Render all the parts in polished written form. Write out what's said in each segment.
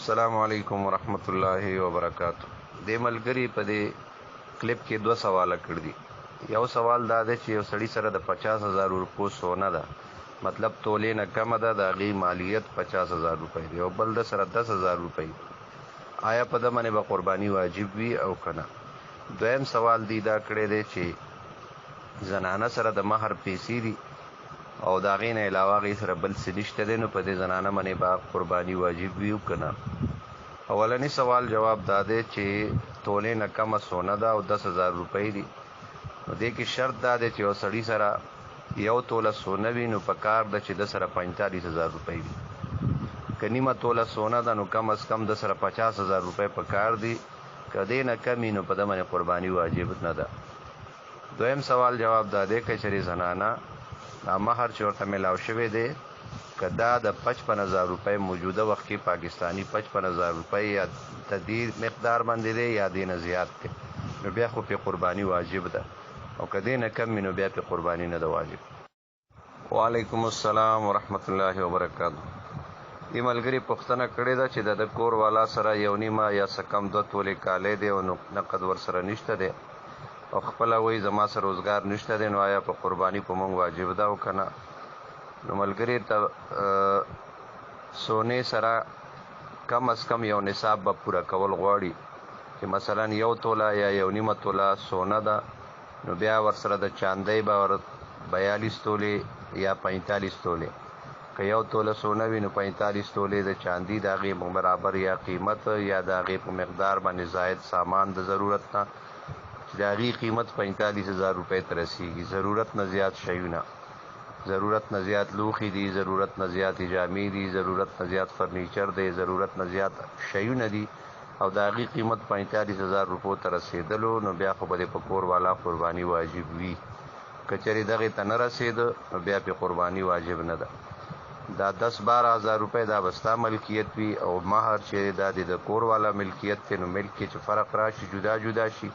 السلام علیکم ورحمت الله وبرکاتہ. د ملګری په دې کلیپ کې دوه سوال کړ دي. یو سوال دا دی چې یو سړی سره د 50,000 روپو سونه ده، مطلب تولې نه کم ده، د هغې مالیت 50,000 روپۍ دی، او بل د سره 10,000 روپۍ. آیا په ده باندې به قرباني واجب وي او که نه؟ دویم سوال دی دا کړی دی چې زنانه سره د مهر پیسې دي او د هغې نه علاوه هغې سره بل څه نشته دی، نو په دې زنانه باندې به قرباني واجب وي او که نه؟ اولنی سوال جواب دا دی چې تولې نه کمه سونه ده او 10,000 روپۍ دي، نو دې کې شرط دا دی چې یو سړي سره یو توله سونه وي، نو په کار ده چې د سره 45,000 روپۍ وي. که نیمه توله سونه ده نو کم از کم د سره 50,000 روپۍ په کار دي. که دې نه کم وي نو په ده باندې قرباني واجب نه ده. دویم سوال جواب دا دی که چېرې زنانه دا مهر چې ورته میلاو شوی دی که دا د 55,000 روپۍ موجوده وخت کې پاکستاني 55,000 روپۍ یا د دې مقدار باندې دی یا دې نه زیات دی، نو بیا خو پې قرباني واجب ده، او که دې نه کم وي نو بیا پې قرباني نه ده واجب. وعلیکم السلام ورحمت الله وبرکاتہ. دې ملګري پوښتنه کړې ده چې د کور والا سره یو نیمه یا څه کم 2 تولې کالی دی او نقد ورسره نشته دی او خپله وایي زما سره روزګار نشته دی، نو آیا په قرباني په موږ واجب ده او که نه؟ نو ملګري ته سونې سره کم از کم یو نصاب به پوره کول غواړي، چې مثلا یو توله یا یو نیمه توله سونه ده، نو بیا ورسره د چاندۍ به 42 تولې یا 45 تولې. که یو توله سونه وي نو 45 تولې د چاندي د هغې برابر یا قیمت یا د هغې په مقدار باندې زاید سامان د ضرورت نه، چې د هغې قیمت 45,000 روپۍ ته رسیږي. ضرورت نه زیات شیونه، ضرورت نه زیات لوښي دي، ضرورت نه زیاتې جامې دي، ضرورت نه زیات فرنیچر دی، ضرورت نه زیات شیونه دي، او د هغې قیمت 45,000 روپو ته رسېدلو، نو بیا خو به د په کور والا قرباني واجب وي. که چېرې دغې ته نه رسېده نو بیا پې قرباني واجب نه ده. دا 10-12,000 روپۍ دا به ستا ملکیت وي، او مهر چې دا د کور والا ملکیت دی، نو ملک کې چې فرق راشي جدا جدا شي،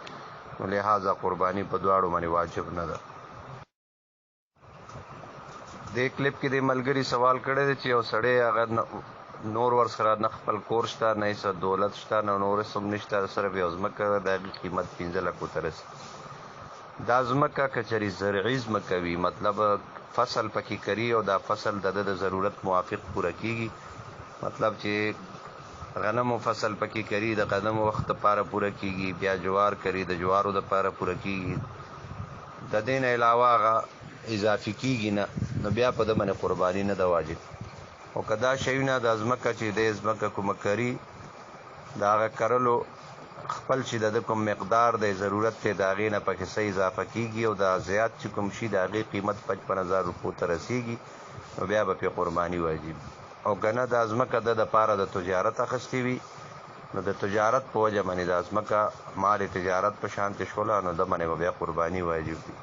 نو لحاظه قرباني په دواړو باندې واجب نه ده. دې کلیپ کې د ملګري سوال کړی دی چې یو سړی هغه نور ورسره نه خپل کور شته، نه یې څه دولت شته، نه نور څه هم نشته، صرف یو ځمکه ده، د هغې قیمت 15 لکو ته رسي. دا ځمکه که چېرې زرعي ځمکه وي، مطلب فصل پکې کري او دا فصل د ده د ضرورت موافق پوره کېږي، مطلب چې غنمو فصل پکې کري، د غنمو وخت دپاره پوره کېږي، بیا جوار کري، د جوارو دپاره پوره کېږي، د دې نه علاوه هغه اضافي کېږي نه، نو بیا په ده باندې قرباني نه ده واجب. او که دا شیونه دا ځمکه چې دی ځمکه کومه کري، د هغه کرلو خپل چې د ده کوم مقدار دی ضرورت دی د هغې نه پکې څه اضافه کېږي او دا زیات چې کوم شي د هغې قیمت 55,000 روپو ته رسېږي، نو بیا به پې قرباني واجب. او که نه دا ځمکه ده دپاره د تجارت اخیستې وي، نو د تجارت په وجه باندې دا ځمکه مال تجارت په شانتې شوله، نو ده باندې به بیا قرباني واجب وي.